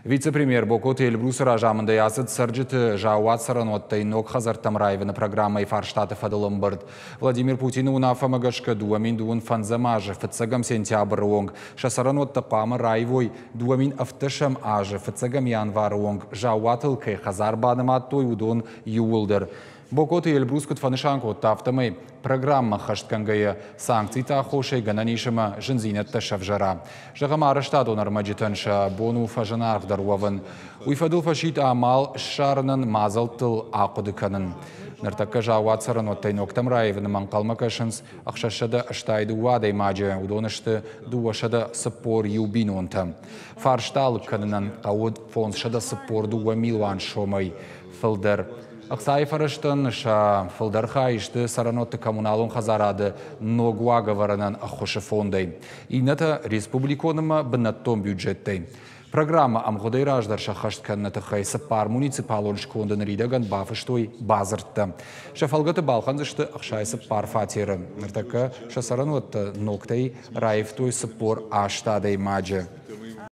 Вице-премьер Бокот Эльбрус ражамында ясыд сыржыты жауат сараноттай ног хазартам райвыны программой Фарштаты Фадылымбырд. Владимир Путин унафамагашка дуамин дуын фанзамажы фыцагам сентябрь онг. Шасаранотта памы райвой дуамин автышам ажы фыцагам январ онг. Жауатыл кай хазар бадыматтой удон юылдыр. Бокот Эльбрус кутфанышанко тафтамай программа хашткангая санкций тахошей гананишема жинзинетта шавжара. Жагама арештадо нармаджитанша бону фажанарх дарваван. Уйфадыл фашит амал шарнан мазалтыл акудыканын. Нартакка жауат сараноттay ноктам райвын манкалмакашынс ақшашада аштайды уадай маджа удонышты дуашада сыппор юбинонта. Фарштал канынан ауд фонсшада сыппор дуа милван шомай фылдар. Аксай фараштан ша фылдарха ишты саранотты коммуналун хазарады ногуагаваранан ахошы фондай. Ината республиконыма бынаттон бюджеттай. Программа амгодай раждар шахаштканната хайса пар муниципалон шкондын ридаган бафыштой базыртты. Шафалгаты балханзышты ақшайсы пар фатиры. Ныртака шасаранотты ноктай райфтой сыппор аштадай маджы.